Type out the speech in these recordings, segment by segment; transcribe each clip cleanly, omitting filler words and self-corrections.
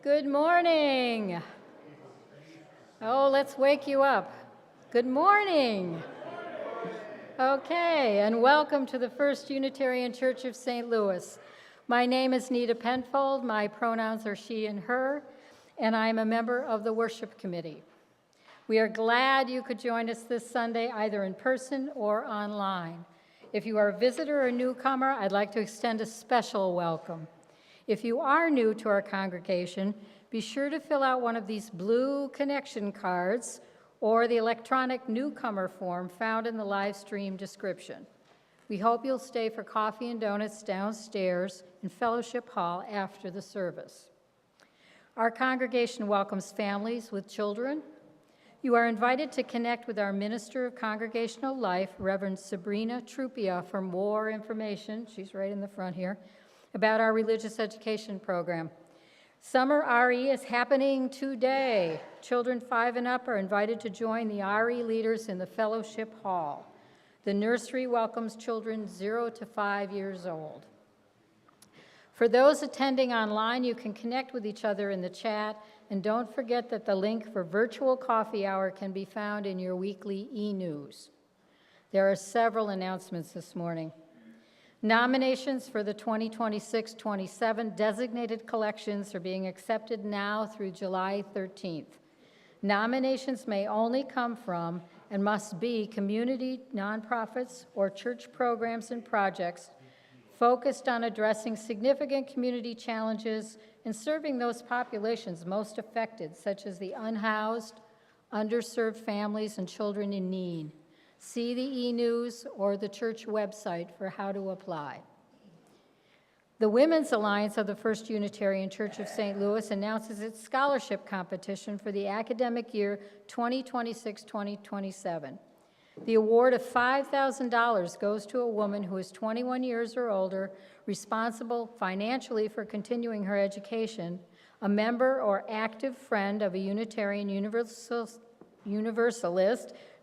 Good morning. Oh, let's wake you up. Good morning. Okay, and welcome to the First Unitarian Church of St. Louis. My name is Nita Penfold. My pronouns are she and her, and I'm a member of the worship committee. We are glad you could join us this Sunday, either in person or online. If you are a visitor or newcomer, I'd like to extend a special welcome. If you are new to our congregation, be sure to fill out one of these blue connection cards or the electronic newcomer form found in the live stream description. We hope you'll stay for coffee and donuts downstairs in Fellowship Hall after the service. Our congregation welcomes families with children. You are invited to connect with our Minister of Congregational Life, Reverend Sabrina Trupia, for more information, she's right in the front here, about our religious education program. Summer RE is happening today. Children 5 and up are invited to join the RE leaders in the Fellowship Hall. The nursery welcomes children 0 to 5 years old. For those attending online, you can connect with each other in the chat, and don't forget that the link for virtual coffee hour can be found in your weekly e-news. There are several announcements this morning. Nominations for the 2026-27 designated collections are being accepted now through July 13th. Nominations may only come from and must be community nonprofits or church programs and projects focused on addressing significant community challenges and serving those populations most affected, such as the unhoused, underserved families, and children in need. See the e-news or the church website for how to apply. The Women's Alliance of the First Unitarian Church of St. Louis announces its scholarship competition for the academic year 2026-2027. The award of $5,000 goes to a woman who is 21 years or older, responsible financially for continuing her education, a member or active friend of a Unitarian Universalist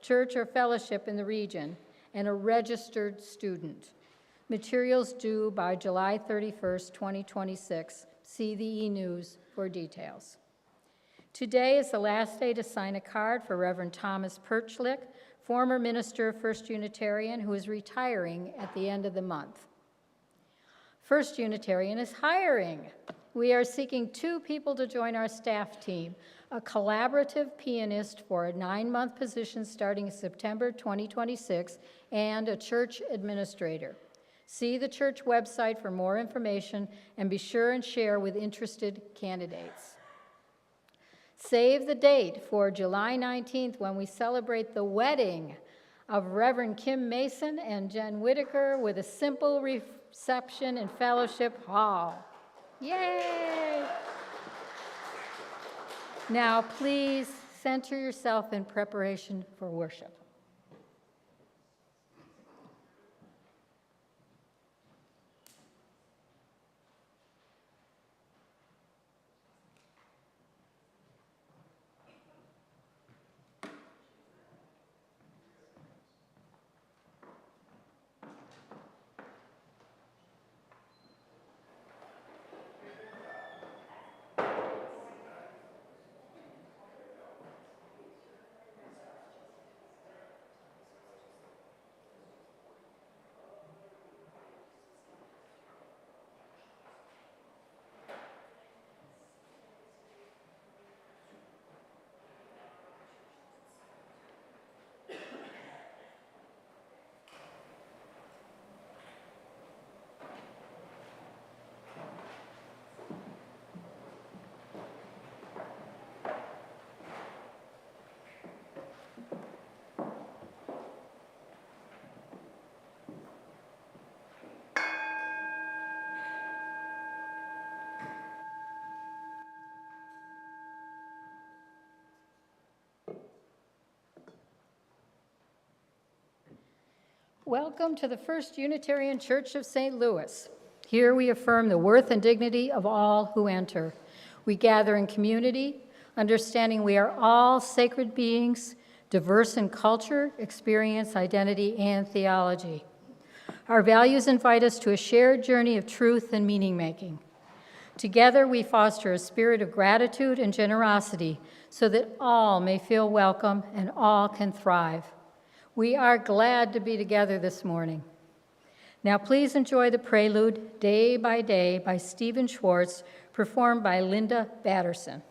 church or fellowship in the region, and a registered student. Materials due by July 31st, 2026. See the e-news for details. Today is the last day to sign a card for Reverend Thomas Perchlick, former minister of First Unitarian, who is retiring at the end of the month. First Unitarian is hiring. we are seeking 2 people to join our staff team, a collaborative pianist for a 9-month position starting September 2026, and a church administrator. See the church website for more information and be sure and share with interested candidates. Save the date for July 19th when we celebrate the wedding of Reverend Kim Mason and Jen Whitaker with a simple reception in Fellowship Hall. Yay! Now, please center yourself in preparation for worship. Welcome to the First Unitarian Church of St. Louis. Here we affirm the worth and dignity of all who enter. We gather in community, understanding we are all sacred beings, diverse in culture, experience, identity, and theology. Our values invite us to a shared journey of truth and meaning-making. Together, we foster a spirit of gratitude and generosity so that all may feel welcome and all can thrive. We are glad to be together this morning. Now please enjoy the prelude, Day by Day, by Stephen Schwartz, performed by Linda Batterson.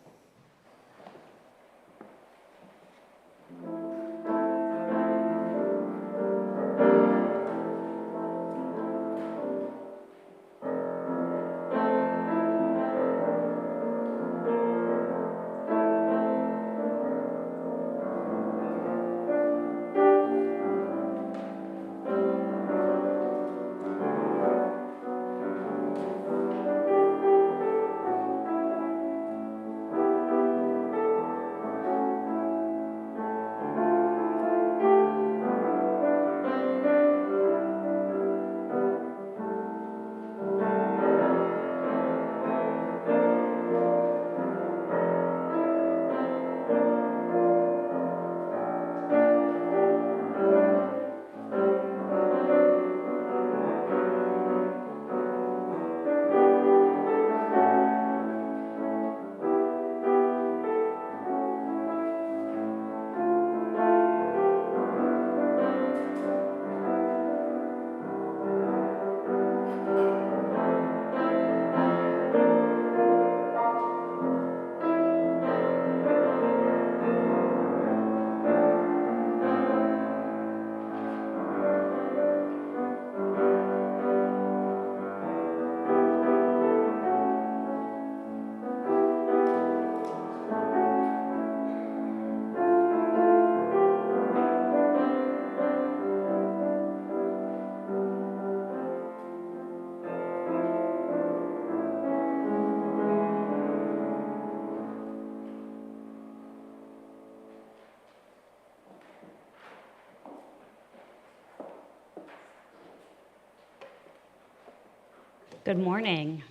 Good morning.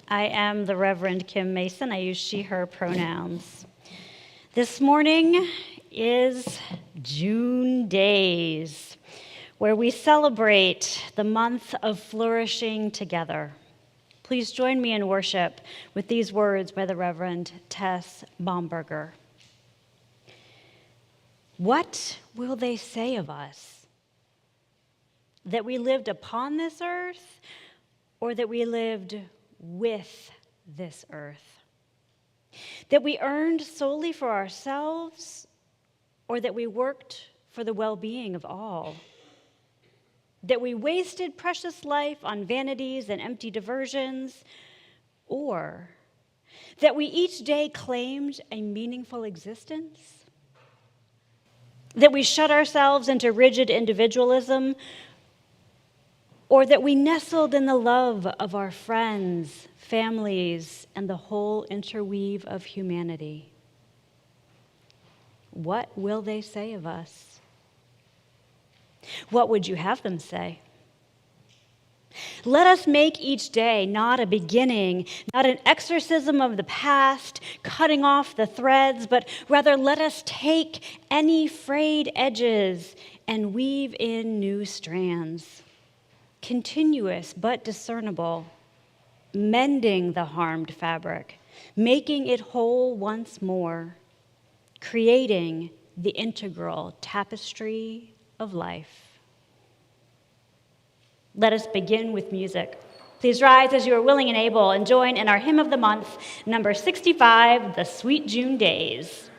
I am the Reverend Kim Mason. I use she, her pronouns. This morning is June Days, where we celebrate the month of flourishing together. Please join me in worship with these words by the Reverend Tess Baumberger. What will they say of us? That we lived upon this earth, or that we lived with this earth. That we earned solely for ourselves, or that we worked for the well-being of all. That we wasted precious life on vanities and empty diversions, or that we each day claimed a meaningful existence. That we shut ourselves into rigid individualism, or that we nestled in the love of our friends, families, and the whole interweave of humanity. What will they say of us? What would you have them say? Let us make each day not a beginning, not an exorcism of the past, cutting off the threads, but rather let us take any frayed edges and weave in new strands, continuous but discernible, mending the harmed fabric, making it whole once more, creating the integral tapestry of life. Let us begin with music. Please rise as you are willing and able and join in our hymn of the month, number 65, The Sweet June Days.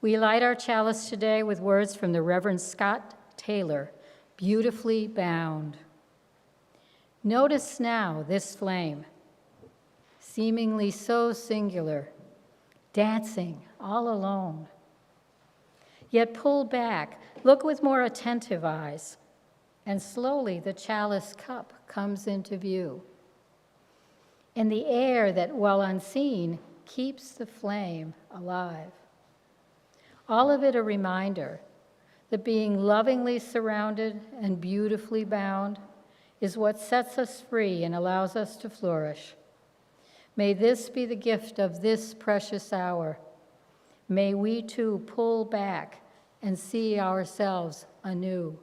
We light our chalice today with words from the Reverend Scott Taylor, beautifully bound. Notice now this flame, seemingly so singular, dancing all alone. Yet pull back, look with more attentive eyes, and slowly the chalice cup comes into view. In the air that, while unseen, keeps the flame alive. All of it a reminder that being lovingly surrounded and beautifully bound is what sets us free and allows us to flourish. May this be the gift of this precious hour. May we too pull back and see ourselves anew.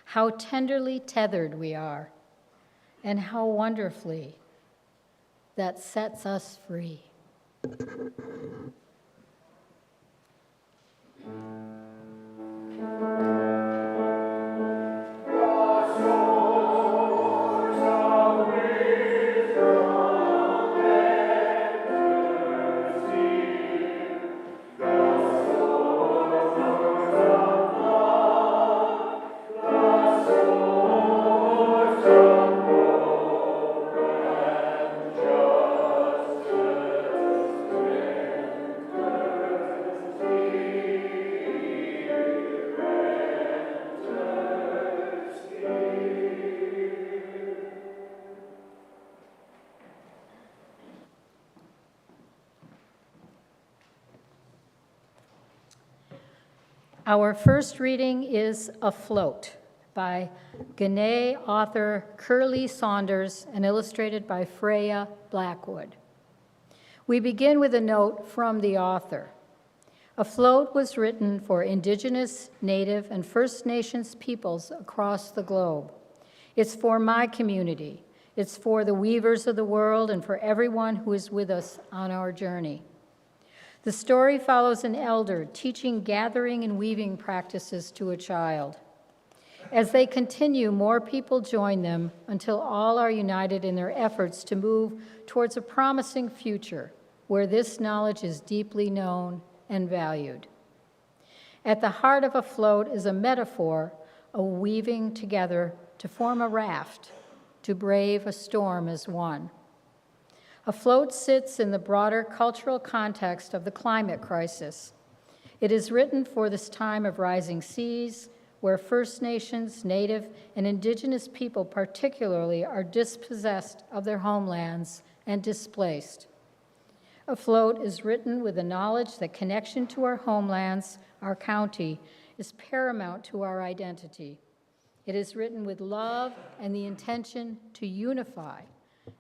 How tenderly tethered we are, and how wonderfully that sets us free. Our first reading is Afloat by Ghanaian author Curly Saunders and illustrated by Freya Blackwood. We begin with a note from the author. Afloat was written for Indigenous, Native, and First Nations peoples across the globe. It's for my community. It's for the weavers of the world and for everyone who is with us on our journey. The story follows an elder teaching gathering and weaving practices to a child. As they continue, more people join them until all are united in their efforts to move towards a promising future where this knowledge is deeply known and valued. At the heart of Afloat is a metaphor of weaving together to form a raft, to brave a storm as one. Afloat sits in the broader cultural context of the climate crisis. It is written for this time of rising seas, where First Nations, Native, and Indigenous people particularly are dispossessed of their homelands and displaced. Afloat is written with the knowledge that connection to our homelands, our county, is paramount to our identity. It is written with love and the intention to unify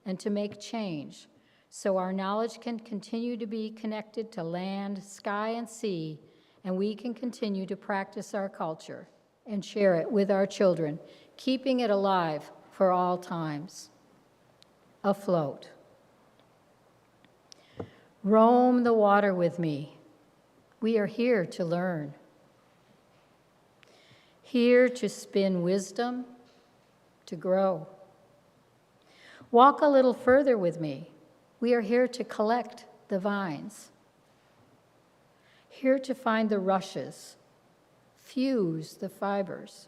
and to make change, so our knowledge can continue to be connected to land, sky, and sea, and we can continue to practice our culture and share it with our children, keeping it alive for all times. Afloat. Roam the water with me. We are here to learn. Here to spin wisdom, to grow. Walk a little further with me. We are here to collect the vines. Here to find the rushes, fuse the fibers.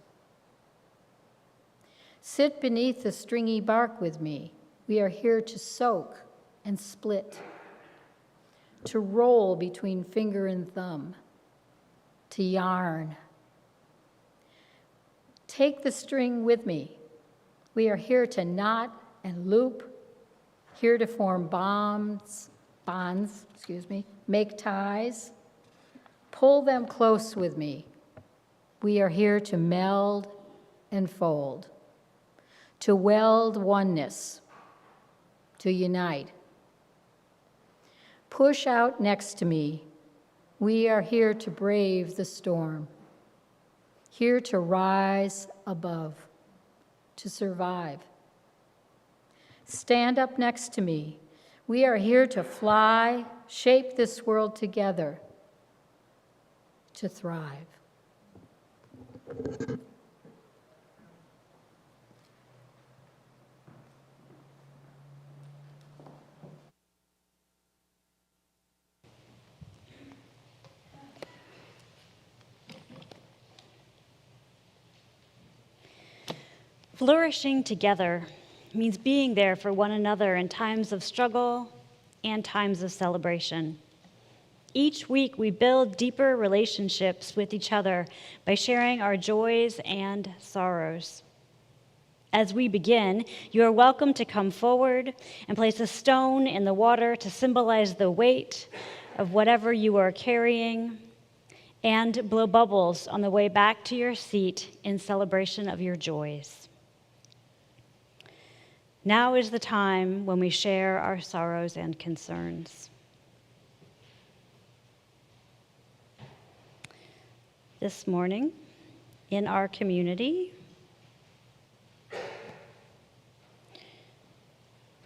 Sit beneath the stringy bark with me. We are here to soak and split, to roll between finger and thumb, to yarn. Take the string with me. We are here to knot and loop, here to form bonds, make ties. Pull them close with me. We are here to meld and fold, to weld oneness, to unite. Push out next to me. We are here to brave the storm, here to rise above, to survive. Stand up next to me. We are here to fly, shape this world together, to thrive. Flourishing together means being there for one another in times of struggle and times of celebration. Each week, we build deeper relationships with each other by sharing our joys and sorrows. As we begin, you are welcome to come forward and place a stone in the water to symbolize the weight of whatever you are carrying, and blow bubbles on the way back to your seat in celebration of your joys. Now is the time when we share our sorrows and concerns. This morning, in our community,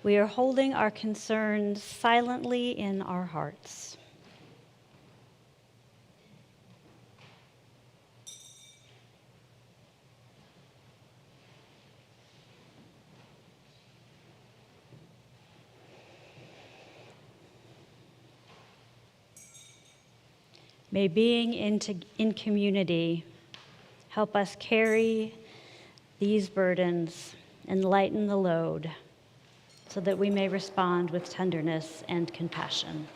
we are holding our concerns silently in our hearts. May being in community help us carry these burdens and lighten the load so that we may respond with tenderness and compassion.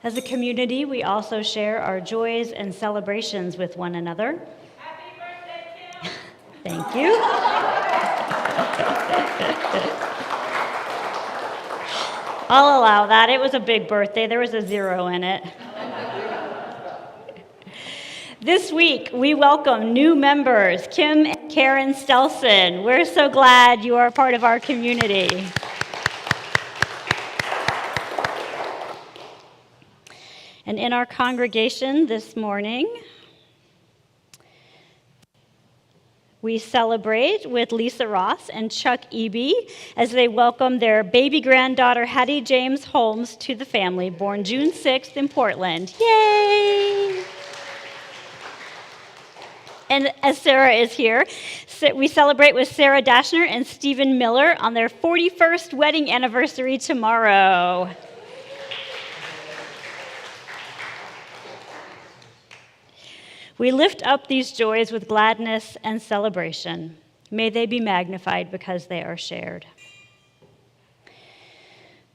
As a community, we also share our joys and celebrations with one another. Happy birthday, Kim! Thank you. I'll allow that. It was a big birthday. There was a 0 in it. This week, we welcome new members, Kim and Karen Stelson. We're so glad you are a part of our community. And in our congregation this morning, we celebrate with Lisa Ross and Chuck Eby as they welcome their baby granddaughter, Hattie James Holmes, to the family, born June 6th in Portland. Yay! And as Sarah is here, we celebrate with Sarah Dashner and Stephen Miller on their 41st wedding anniversary tomorrow. We lift up these joys with gladness and celebration. May they be magnified because they are shared.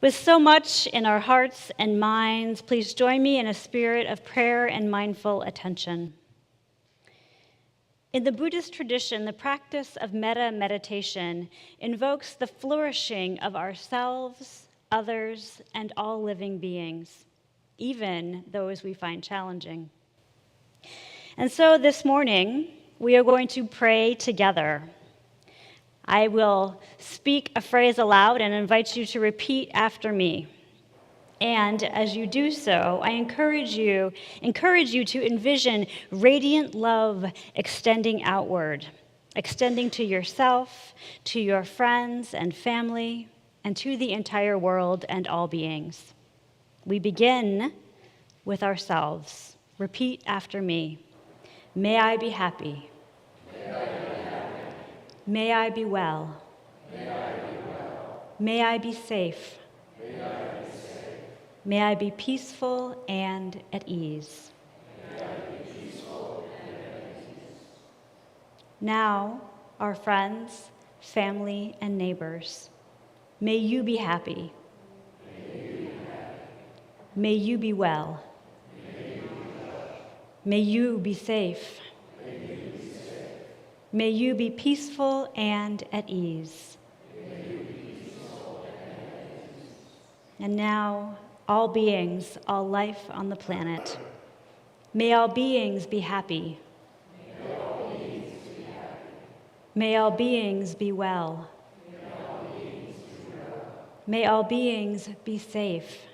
With so much in our hearts and minds, please join me in a spirit of prayer and mindful attention. In the Buddhist tradition, the practice of metta meditation invokes the flourishing of ourselves, others, and all living beings, even those we find challenging. And so this morning, we are going to pray together. I will speak a phrase aloud and invite you to repeat after me. And as you do so, I encourage you to envision radiant love extending outward, extending to yourself, to your friends and family, and to the entire world and all beings. We begin with ourselves. Repeat after me. May I be happy. May I be well. May I be safe. May I be peaceful and at ease. Now, our friends, family, and neighbors, may you be happy. May you be well. May you be safe. May you be peaceful and at ease. And now, all beings, all life on the planet, may all beings be happy. May all beings be well. May all beings be safe.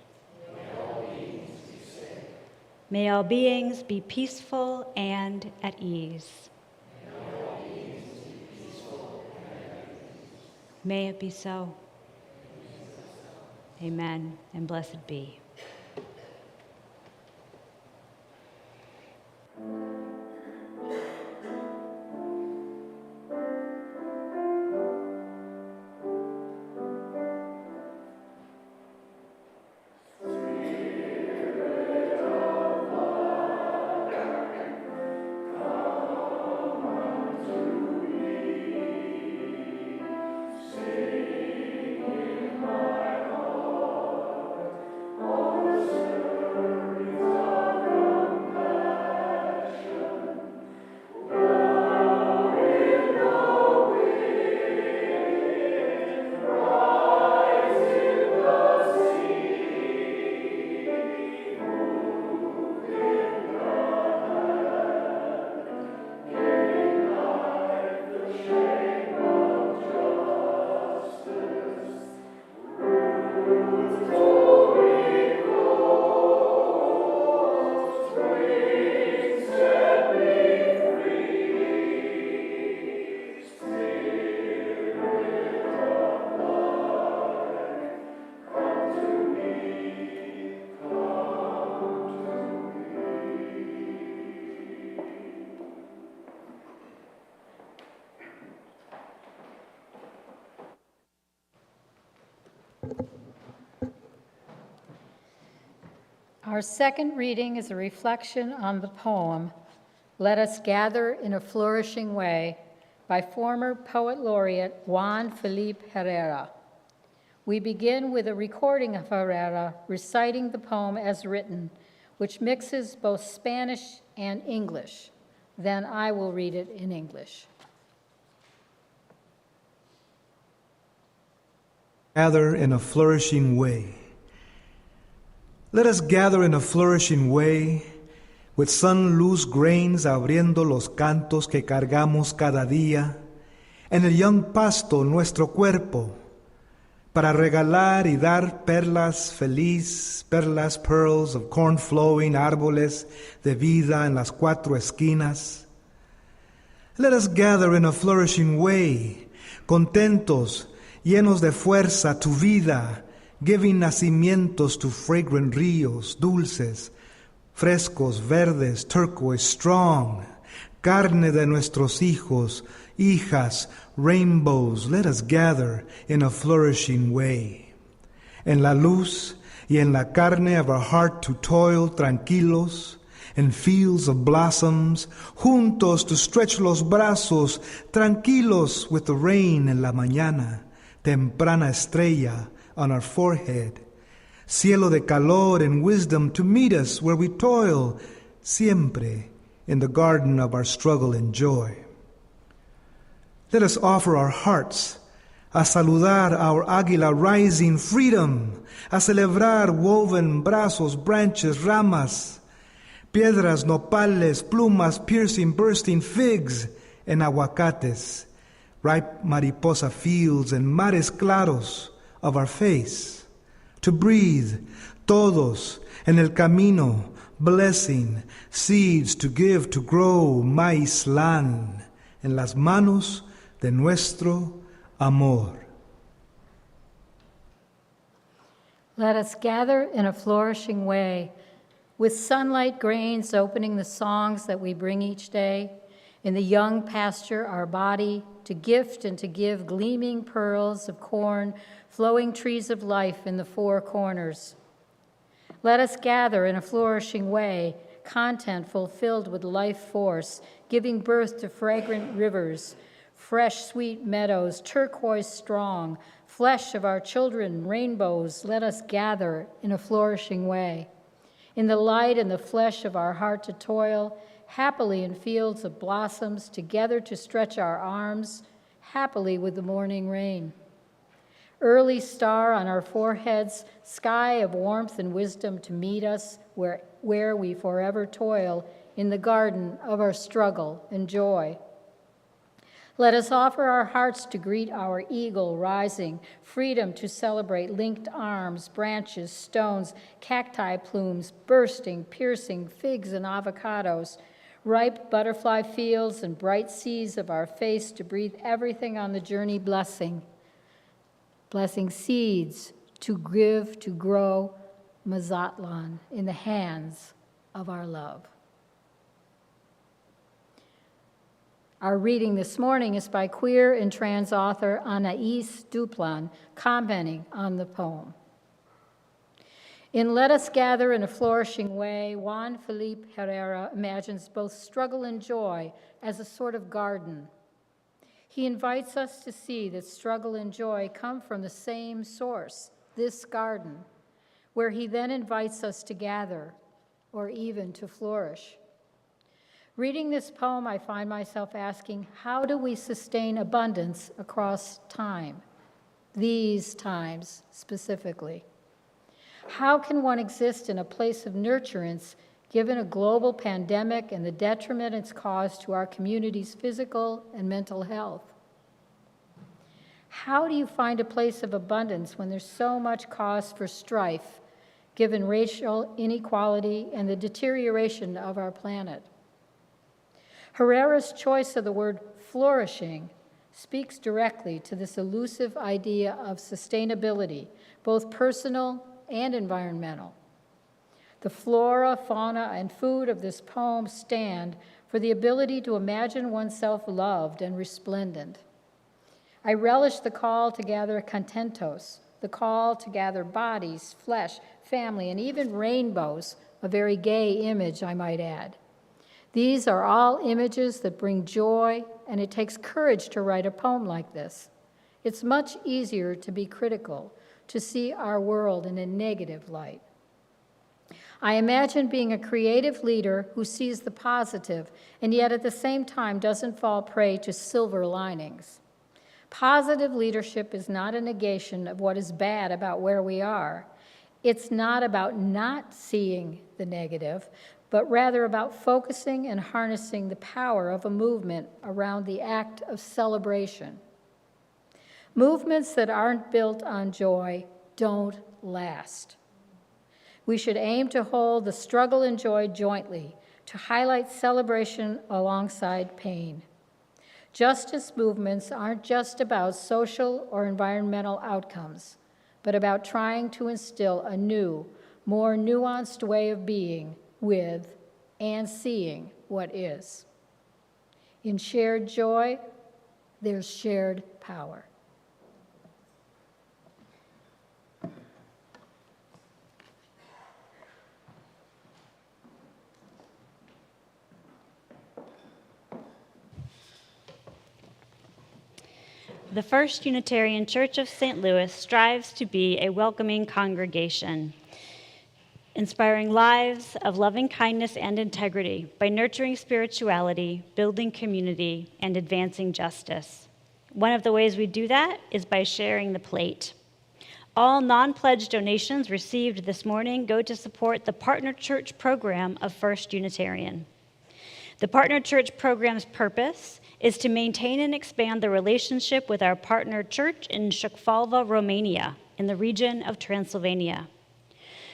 May all beings be peaceful and at ease. May it be so. Amen, and blessed be. Our second reading is a reflection on the poem, Let Us Gather in a Flourishing Way, by former poet laureate Juan Felipe Herrera. We begin with a recording of Herrera reciting the poem as written, which mixes both Spanish and English. Then I will read it in English. Gather in a flourishing way. Let us gather in a flourishing way, with sun luz grains abriendo los cantos que cargamos cada día, en el young pasto nuestro cuerpo, para regalar y dar perlas feliz, perlas pearls of corn flowing, árboles de vida en las cuatro esquinas. Let us gather in a flourishing way, contentos, llenos de fuerza, tu vida, giving nacimientos to fragrant ríos, dulces, frescos, verdes, turquoise, strong, carne de nuestros hijos, hijas, rainbows. Let us gather in a flourishing way. En la luz y en la carne of our heart to toil tranquilos, in fields of blossoms, juntos to stretch los brazos, tranquilos with the rain en la mañana, temprana estrella on our forehead, cielo de calor and wisdom to meet us where we toil, siempre in the garden of our struggle and joy. Let us offer our hearts a saludar our águila rising freedom, a celebrar woven brazos, branches, ramas, piedras, nopales, plumas, piercing, bursting figs, and aguacates, ripe mariposa fields and mares claros of our face, to breathe, todos, en el camino, blessing, seeds to give, to grow, maíz land, en las manos de nuestro amor. Let us gather in a flourishing way, with sunlight grains opening the songs that we bring each day, in the young pasture our body, to gift and to give gleaming pearls of corn, flowing trees of life in the four corners. Let us gather in a flourishing way, content fulfilled with life force, giving birth to fragrant rivers, fresh sweet meadows, turquoise strong, flesh of our children, rainbows. Let us gather in a flourishing way. In the light and the flesh of our heart to toil, happily in fields of blossoms, together to stretch our arms, happily with the morning rain. Early star on our foreheads, sky of warmth and wisdom to meet us where we forever toil in the garden of our struggle and joy. Let us offer our hearts to greet our eagle rising, freedom to celebrate linked arms, branches, stones, cacti plumes, bursting, piercing, figs and avocados, ripe butterfly fields and bright seas of our face to breathe everything on the journey blessing. Blessing seeds to give, to grow, Mazatlan, in the hands of our love. Our reading this morning is by queer and trans author Anais Duplan, commenting on the poem. In Let Us Gather in a Flourishing Way, Juan Felipe Herrera imagines both struggle and joy as a sort of garden. He invites us to see that struggle and joy come from the same source, this garden, where he then invites us to gather or even to flourish. Reading this poem, I find myself asking, how do we sustain abundance across time, these times specifically? How can one exist in a place of nurturance given a global pandemic and the detriment it's caused to our community's physical and mental health? How do you find a place of abundance when there's so much cause for strife, given racial inequality and the deterioration of our planet? Herrera's choice of the word flourishing speaks directly to this elusive idea of sustainability, both personal and environmental. The flora, fauna, and food of this poem stand for the ability to imagine oneself loved and resplendent. I relish the call to gather contentos, the call to gather bodies, flesh, family, and even rainbows, a very gay image, I might add. These are all images that bring joy, and it takes courage to write a poem like this. It's much easier to be critical, to see our world in a negative light. I imagine being a creative leader who sees the positive and yet at the same time doesn't fall prey to silver linings. Positive leadership is not a negation of what is bad about where we are. It's not about not seeing the negative, but rather about focusing and harnessing the power of a movement around the act of celebration. Movements that aren't built on joy don't last. We should aim to hold the struggle and joy jointly, to highlight celebration alongside pain. Justice movements aren't just about social or environmental outcomes, but about trying to instill a new, more nuanced way of being with and seeing what is. In shared joy, there's shared power. The First Unitarian Church of St. Louis strives to be a welcoming congregation, inspiring lives of loving kindness and integrity by nurturing spirituality, building community, and advancing justice. One of the ways we do that is by sharing the plate. All non-pledged donations received this morning go to support the Partner Church program of First Unitarian. The Partner Church program's purpose is to maintain and expand the relationship with our partner church in Shukvalva, Romania, in the region of Transylvania.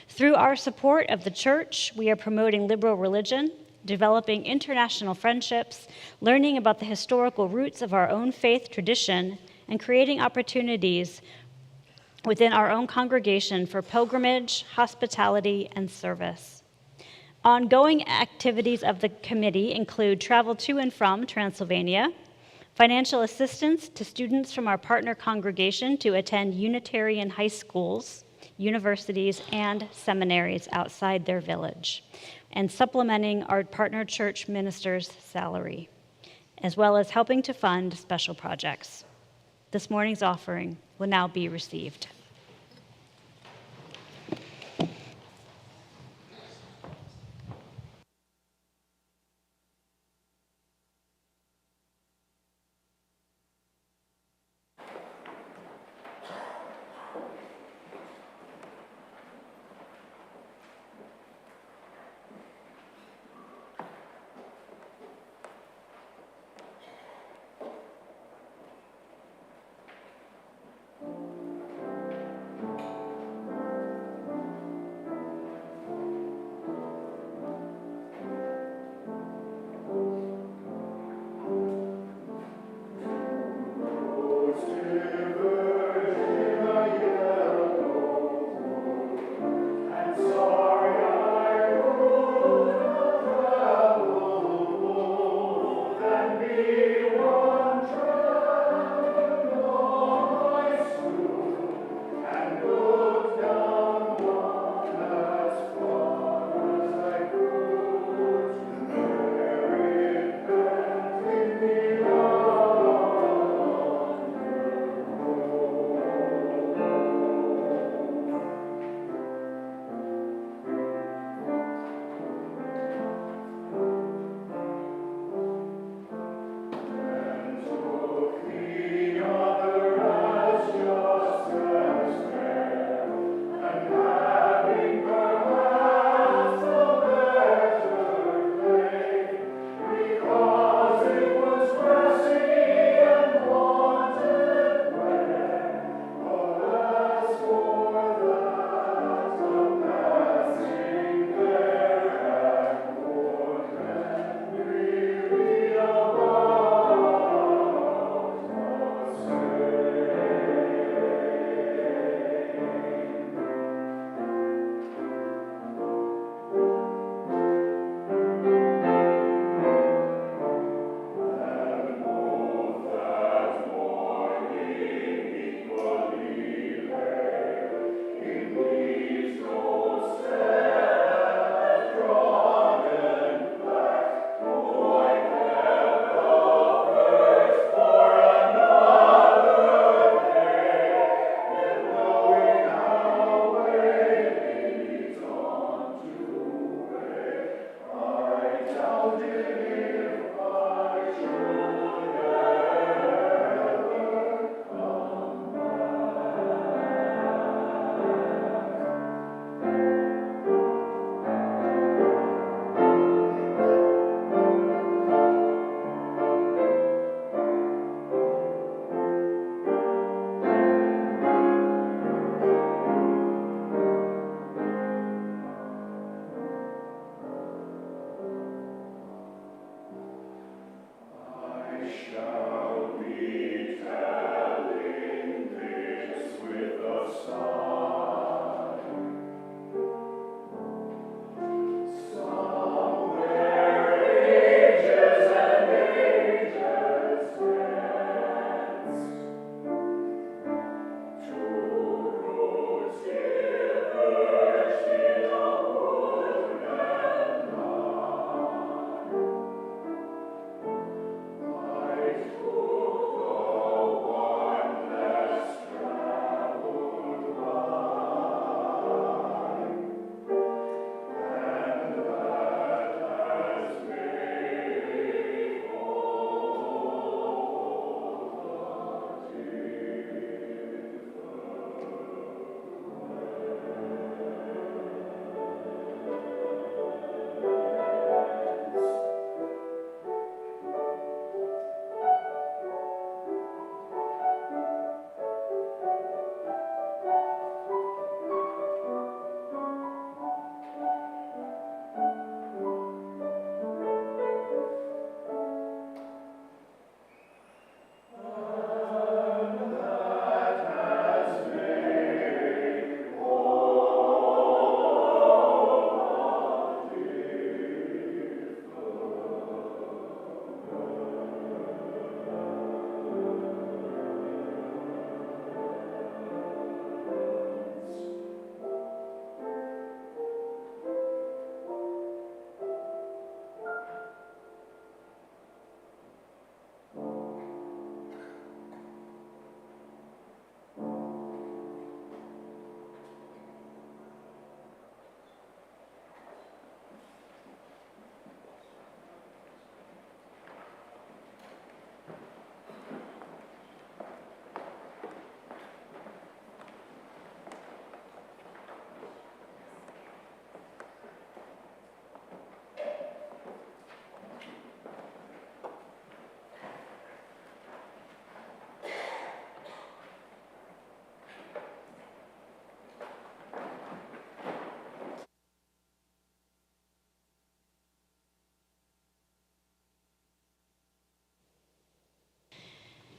Through our support of the church, we are promoting liberal religion, developing international friendships, learning about the historical roots of our own faith tradition, and creating opportunities within our own congregation for pilgrimage, hospitality, and service. Ongoing activities of the committee include travel to and from Transylvania, financial assistance to students from our partner congregation to attend Unitarian high schools, universities, and seminaries outside their village, and supplementing our partner church minister's salary, as well as helping to fund special projects. This morning's offering will now be received.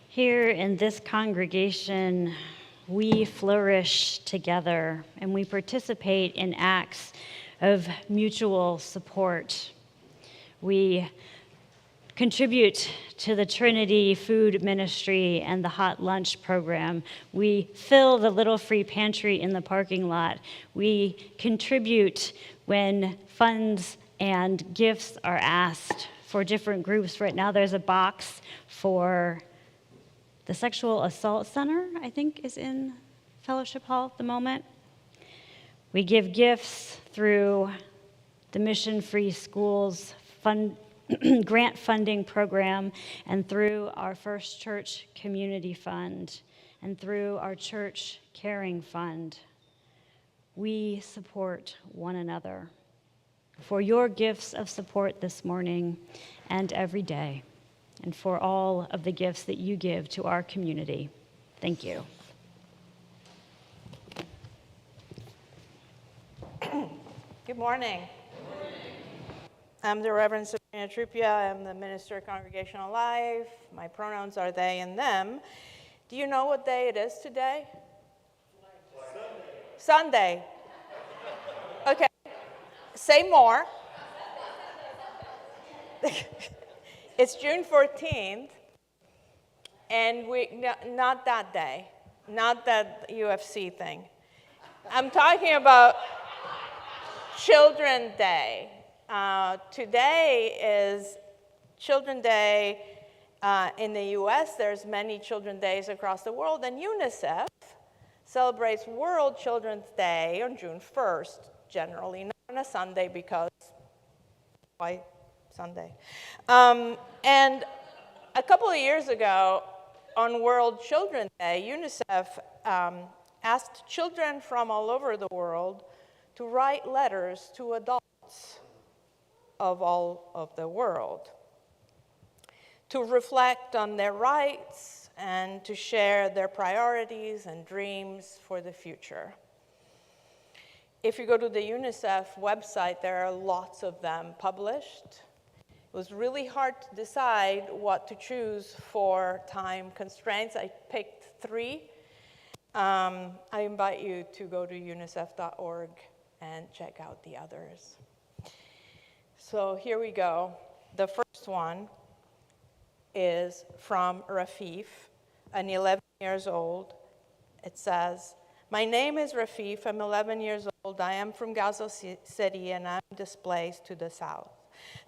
Here in this congregation, we flourish together and we participate in acts of mutual support. We contribute to the Trinity Food Ministry and the Hot Lunch Program. We fill the little free pantry in the parking lot. We contribute when funds and gifts are asked for different groups. Right now there's a box for the Sexual Assault Center, I think, is in Fellowship Hall at the moment. We give gifts through the Mission Free Schools grant funding program and through our First Church Community Fund and through our Church Caring Fund. We support one another. For your gifts of support this morning and every day, and for all of the gifts that you give to our community. Thank you. Good morning. I'm the Reverend Sabrina Trupia. I'm the Minister of Congregational Life. My pronouns are they and them. Do you know what day it is today? Sunday. Okay. Say more. It's June 14th, and not that day, not that UFC thing. I'm talking about Children's Day. Today is Children's Day in the U.S. There's many Children's Days across the world, and UNICEF celebrates World Children's Day on June 1st, generally, not on a Sunday because why Sunday? And a couple of years ago, on World Children's Day, UNICEF asked children from all over the world to write letters to adults of all of the world, to reflect on their rights and to share their priorities and dreams for the future. If you go to the UNICEF website, there are lots of them published. was really hard to decide what to choose for time constraints. I picked 3. I invite you to go to unicef.org and check out the others. So here we go. The first one is from Rafif, an 11 years old. It says, "My name is Rafif. I'm 11 years old. I am from Gaza City, and I'm displaced to the south.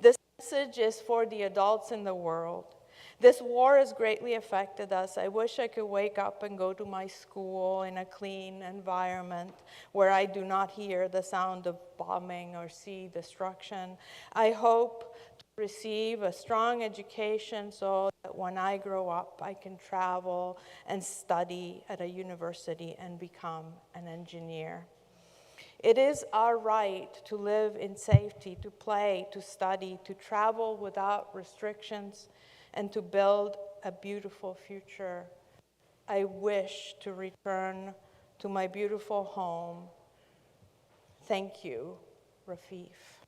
This message is for the adults in the world. This war has greatly affected us. I wish I could wake up and go to my school in a clean environment where I do not hear the sound of bombing or see destruction. I hope to receive a strong education so that when I grow up, I can travel and study at a university and become an engineer. It is our right to live in safety, to play, to study, to travel without restrictions, and to build a beautiful future. I wish to return to my beautiful home. Thank you, Rafif."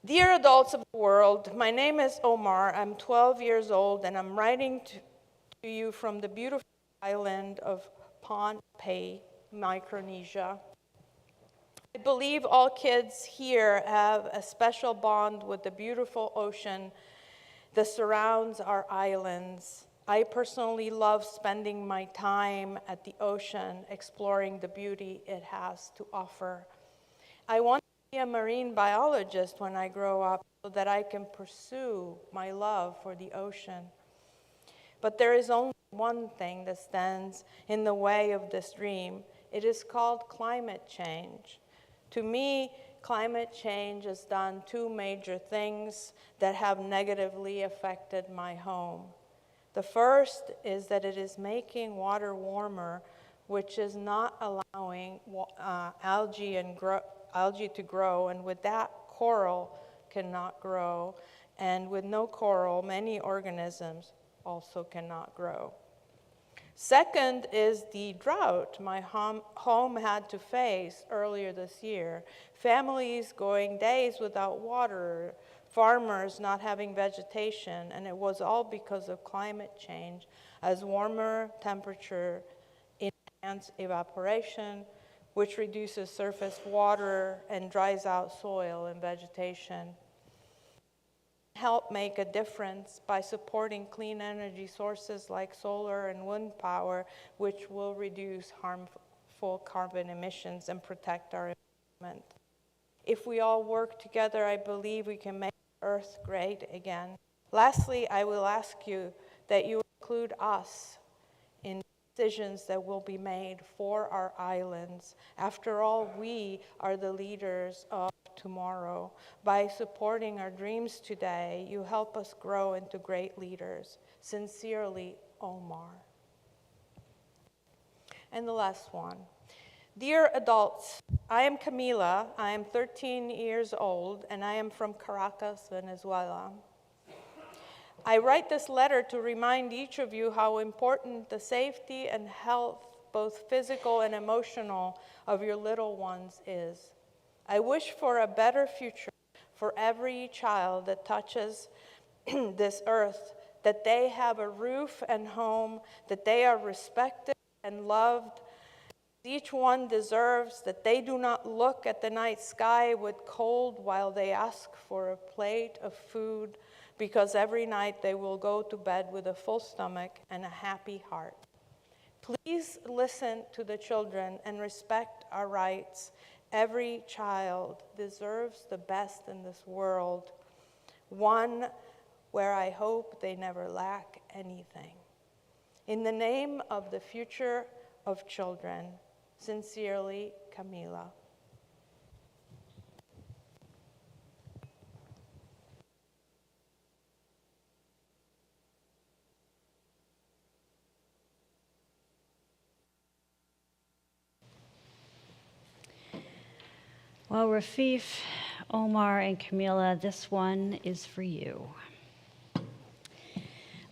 Dear adults of the world, my name is Omar. I'm 12 years old, and I'm writing to you from the beautiful island of Pohnpei, Micronesia. I believe all kids here have a special bond with the beautiful ocean that surrounds our islands. I personally love spending my time at the ocean, exploring the beauty it has to offer. I want to be a marine biologist when I grow up so that I can pursue my love for the ocean. But there is only one thing that stands in the way of this dream. It is called climate change. To me, climate change has done 2 major things that have negatively affected my home. The first is that it is making water warmer, which is not allowing algae to grow, and with that, coral cannot grow, and with no coral, many organisms also cannot grow. Second is the drought my home had to face earlier this year. Families going days without water, farmers not having vegetation, and it was all because of climate change, as warmer temperature enhances evaporation, which reduces surface water and dries out soil and vegetation. Help make a difference by supporting clean energy sources like solar and wind power, which will reduce harmful carbon emissions and protect our environment. If we all work together, I believe we can make Earth great again. Lastly, I will ask you that you include us in decisions that will be made for our islands. After all, we are the leaders of tomorrow. By supporting our dreams today, you help us grow into great leaders. Sincerely, Omar. And the last one. Dear adults, I am Camila. I am 13 years old, and I am from Caracas, Venezuela. I write this letter to remind each of you how important the safety and health, both physical and emotional, of your little ones is. I wish for a better future for every child that touches this earth, that they have a roof and home, that they are respected and loved. Each one deserves that they do not look at the night sky with cold while they ask for a plate of food, because every night they will go to bed with a full stomach and a happy heart. Please listen to the children and respect our rights. Every child deserves the best in this world, one where I hope they never lack anything. In the name of the future of children, sincerely, Camila. Well, Rafif, Omar, and Camila, this one is for you.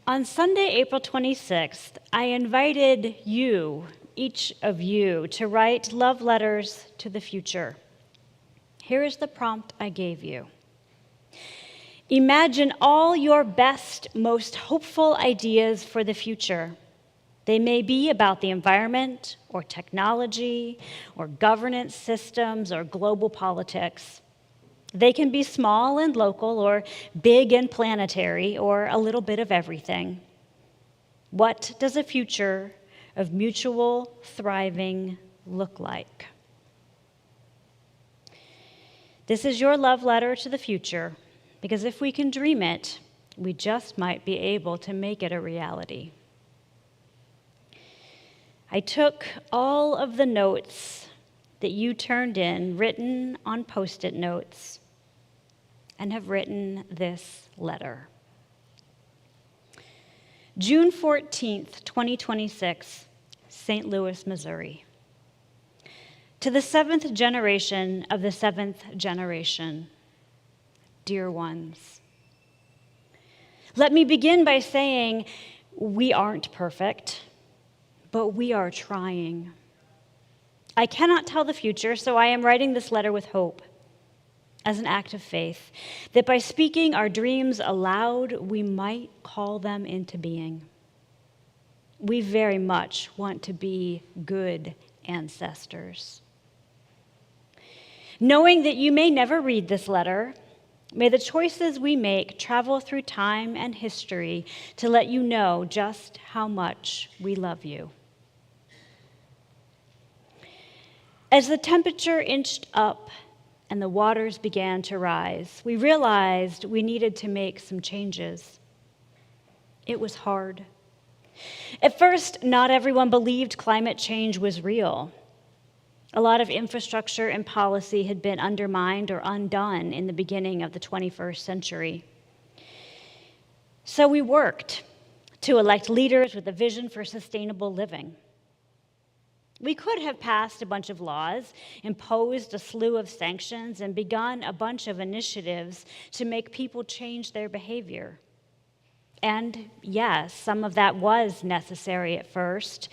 On Sunday, April 26th, I invited you, each of you, to write love letters to the future. Here is the prompt I gave you. Imagine all your best, most hopeful ideas for the future. They may be about the environment or technology or governance systems or global politics. They can be small and local or big and planetary or a little bit of everything. What does a future of mutual thriving look like? This is your love letter to the future, because if we can dream it, we just might be able to make it a reality. I took all of the notes that you turned in, written on Post-it notes, and have written this letter. June 14th, 2026, St. Louis, Missouri. To the seventh generation of the seventh generation, dear ones. Let me begin by saying we aren't perfect, but we are trying. I cannot tell the future, so I am writing this letter with hope, as an act of faith, that by speaking our dreams aloud, we might call them into being. We very much want to be good ancestors. Knowing that you may never read this letter, may the choices we make travel through time and history to let you know just how much we love you. As the temperature inched up and the waters began to rise, we realized we needed to make some changes. It was hard. At first, not everyone believed climate change was real. A lot of infrastructure and policy had been undermined or undone in the beginning of the 21st century. So we worked to elect leaders with a vision for sustainable living. We could have passed a bunch of laws, imposed a slew of sanctions, and begun a bunch of initiatives to make people change their behavior. And yes, some of that was necessary at first.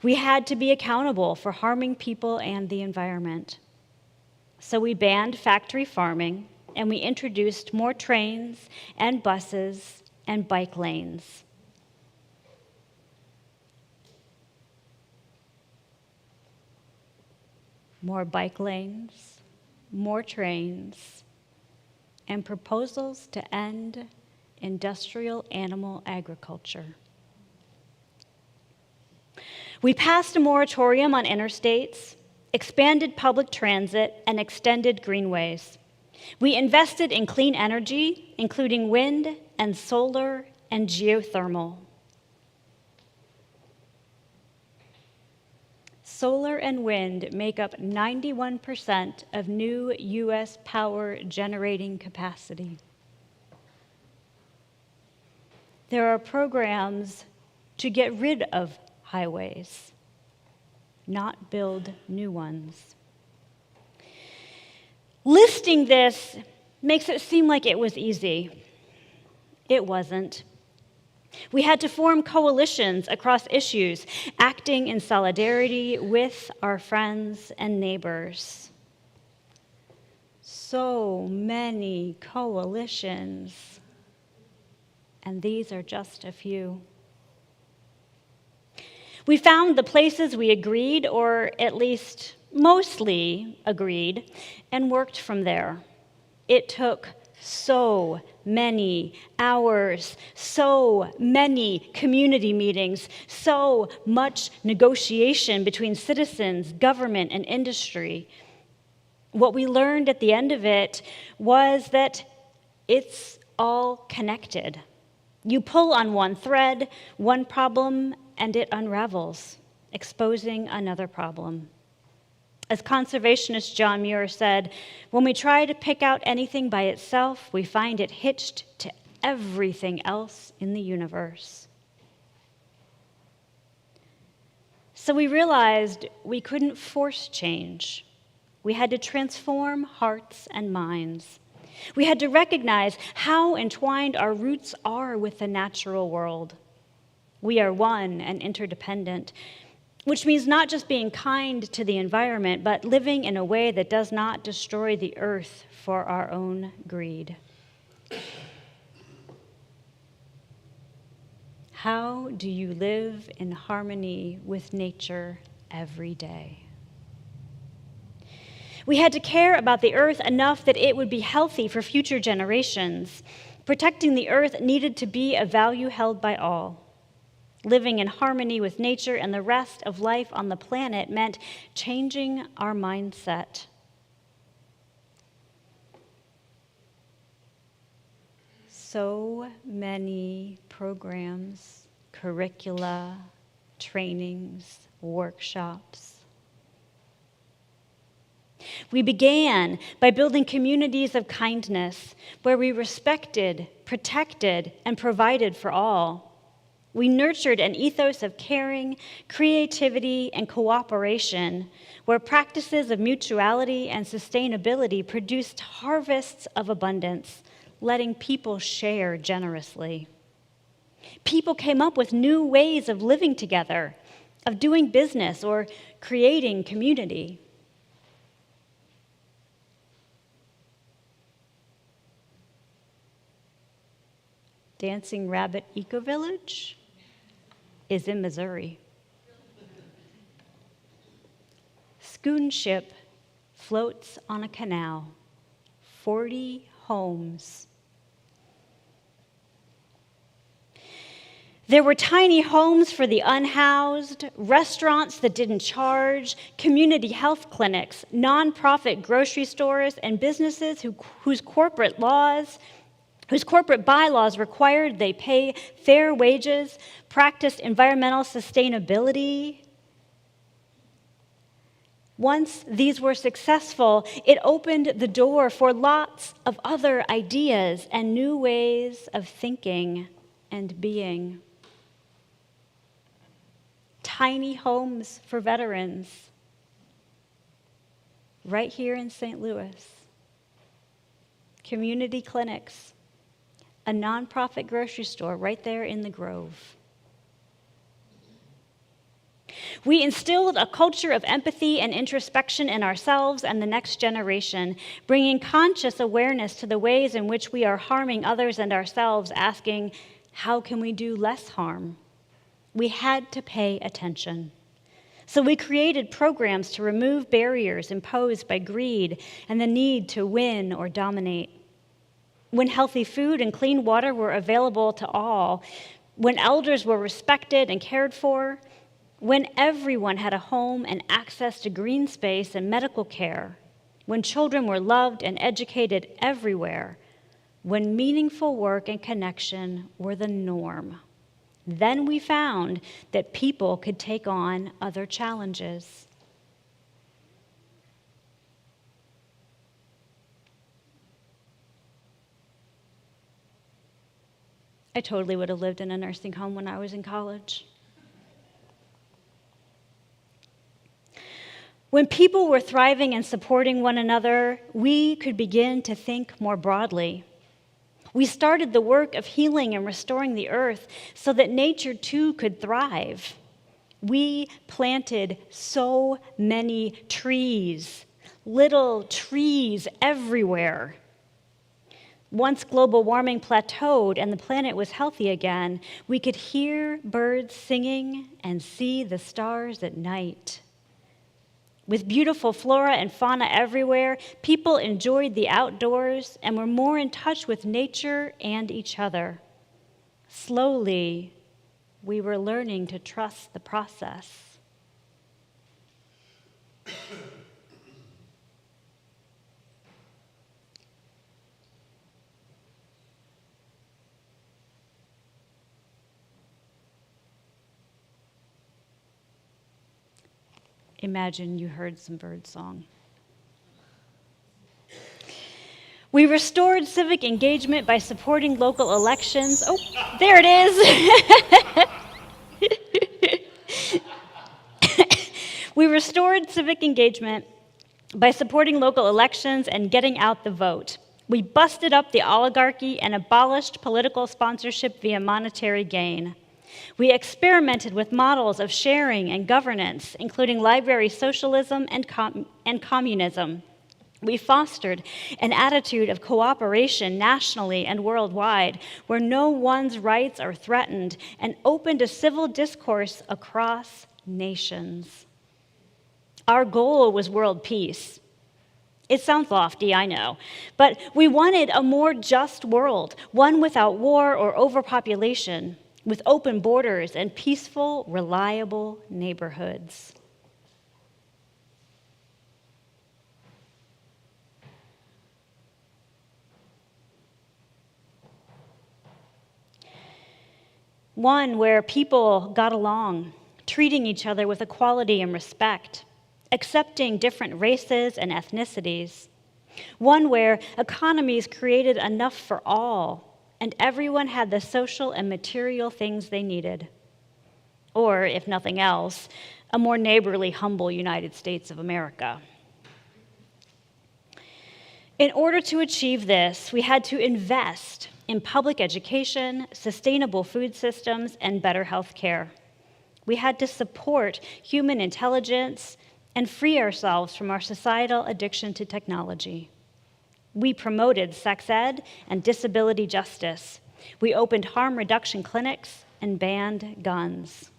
We had to be accountable for harming people and the environment. So we banned factory farming, and we introduced more trains and buses and bike lanes. More bike lanes, more trains, and proposals to end industrial animal agriculture. We passed a moratorium on interstates, expanded public transit, and extended greenways. We invested in clean energy, including wind and solar and geothermal. Solar and wind make up 91% of new U.S. power generating capacity. There are programs to get rid of highways, not build new ones. Listing this makes it seem like it was easy. It wasn't. We had to form coalitions across issues, acting in solidarity with our friends and neighbors. So many coalitions, and these are just a few. We found the places we agreed, or at least mostly agreed, and worked from there. It took so many hours, so many community meetings, so much negotiation between citizens, government, and industry. What we learned at the end of it was that it's all connected. You pull on one thread, one problem, and it unravels, exposing another problem. As conservationist John Muir said, when we try to pick out anything by itself, we find it hitched to everything else in the universe. So we realized we couldn't force change. We had to transform hearts and minds. We had to recognize how entwined our roots are with the natural world. We are one and interdependent. which means not just being kind to the environment, but living in a way that does not destroy the earth for our own greed. How do you live in harmony with nature every day? We had to care about the earth enough that it would be healthy for future generations. Protecting the earth needed to be a value held by all. Living in harmony with nature and the rest of life on the planet meant changing our mindset. So many programs, curricula, trainings, workshops. We began by building communities of kindness where we respected, protected, and provided for all. We nurtured an ethos of caring, creativity, and cooperation where practices of mutuality and sustainability produced harvests of abundance, letting people share generously. People came up with new ways of living together, of doing business or creating community. Dancing Rabbit Eco Village is in Missouri. Schoonship floats on a canal, 40 homes. There were tiny homes for the unhoused, restaurants that didn't charge, community health clinics, nonprofit grocery stores, and businesses whose corporate bylaws required they pay fair wages, practiced environmental sustainability. Once these were successful, it opened the door for lots of other ideas and new ways of thinking and being. Tiny homes for veterans, right here in St. Louis. Community clinics, a nonprofit grocery store right there in the Grove. We instilled a culture of empathy and introspection in ourselves and the next generation, bringing conscious awareness to the ways in which we are harming others and ourselves, asking, how can we do less harm? We had to pay attention. So we created programs to remove barriers imposed by greed and the need to win or dominate. When healthy food and clean water were available to all, when elders were respected and cared for, when everyone had a home and access to green space and medical care, when children were loved and educated everywhere, when meaningful work and connection were the norm, then we found that people could take on other challenges. I totally would have lived in a nursing home when I was in college. When people were thriving and supporting one another, we could begin to think more broadly. We started the work of healing and restoring the earth so that nature too could thrive. We planted so many trees, little trees everywhere. Once global warming plateaued and the planet was healthy again, we could hear birds singing and see the stars at night. With beautiful flora and fauna everywhere, people enjoyed the outdoors and were more in touch with nature and each other. Slowly, we were learning to trust the process. Imagine you heard some bird song. We restored civic engagement by supporting local elections. Oh, there it is. We restored civic engagement by supporting local elections and getting out the vote. We busted up the oligarchy and abolished political sponsorship via monetary gain. We experimented with models of sharing and governance, including library socialism and communism. We fostered an attitude of cooperation nationally and worldwide, where no one's rights are threatened, and opened a civil discourse across nations. Our goal was world peace. It sounds lofty, I know, but we wanted a more just world, one without war or overpopulation, with open borders and peaceful, reliable neighborhoods. One where people got along, treating each other with equality and respect, accepting different races and ethnicities. One where economies created enough for all, and everyone had the social and material things they needed. Or, if nothing else, a more neighborly, humble United States of America. In order to achieve this, we had to invest in public education, sustainable food systems, and better health care. We had to support human intelligence and free ourselves from our societal addiction to technology. We promoted sex ed and disability justice. We opened harm reduction clinics and banned guns.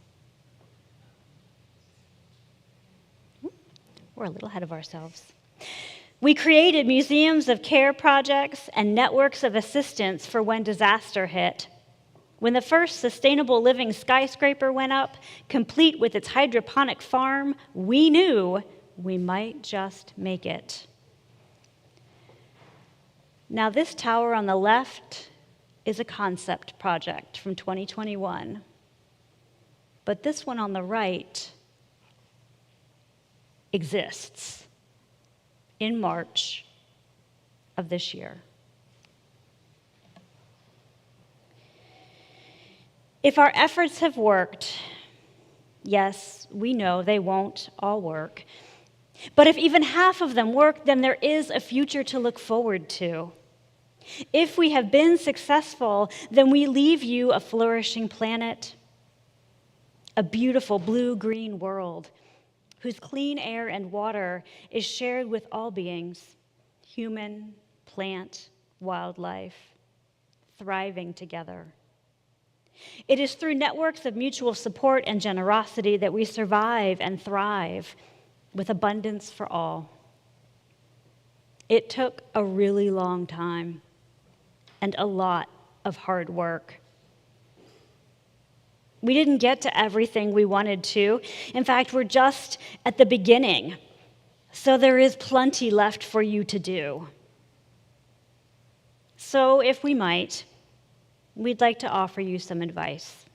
We're a little ahead of ourselves. We created museums of care projects and networks of assistance for when disaster hit. When the first sustainable living skyscraper went up, complete with its hydroponic farm, we knew we might just make it. Now, this tower on the left is a concept project from 2021. But this one on the right exists in March of this year. If our efforts have worked, yes, we know they won't all work. But if even half of them work, then there is a future to look forward to. If we have been successful, then we leave you a flourishing planet, a beautiful blue-green world whose clean air and water is shared with all beings, human, plant, wildlife, thriving together. It is through networks of mutual support and generosity that we survive and thrive with abundance for all. It took a really long time and a lot of hard work. We didn't get to everything we wanted to. In fact, we're just at the beginning. So there is plenty left for you to do. So, if we might, we'd like to offer you some advice.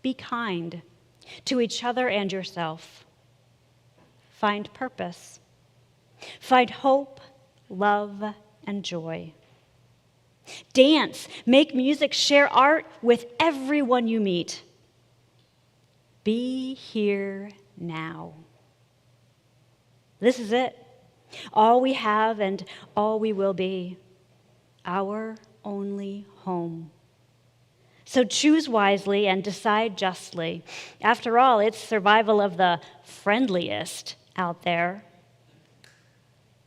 Be kind to each other and yourself. Find purpose. Find hope, love, and joy. Dance, make music, share art with everyone you meet. Be here now. This is it. All we have and all we will be. Our only home. So choose wisely and decide justly. After all, it's survival of the friendliest out there.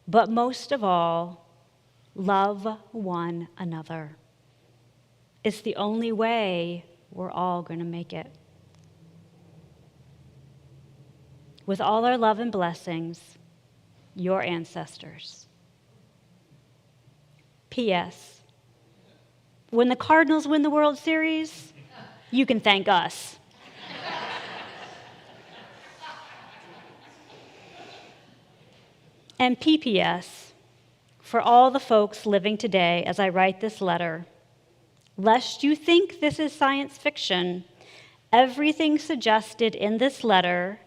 But most of all, love one another. It's the only way we're all going to make it. With all our love and blessings, your ancestors. P.S. When the Cardinals win the World Series, you can thank us. And P.P.S. for all the folks living today as I write this letter, lest you think this is science fiction, everything suggested in this letter,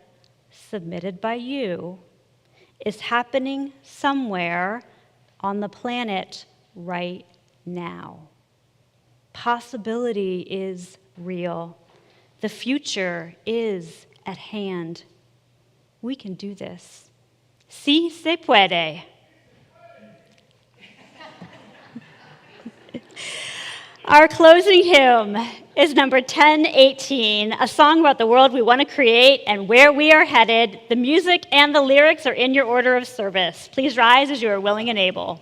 submitted by you, is happening somewhere on the planet right now. Possibility is real. The future is at hand. We can do this. Sí se puede. Our closing hymn is number 1018, a song about the world we want to create and where we are headed. The music and the lyrics are in your order of service. Please rise as you are willing and able.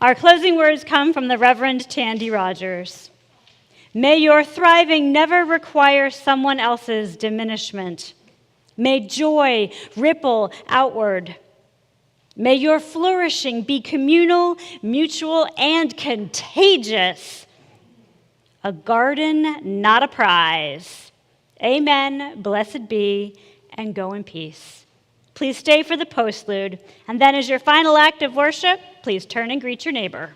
Our closing words come from the Reverend Tandy Rogers. May your thriving never require someone else's diminishment. May joy ripple outward. May your flourishing be communal, mutual, and contagious. A garden, not a prize. Amen, blessed be, and go in peace. Please stay for the postlude, and then as your final act of worship, please turn and greet your neighbor.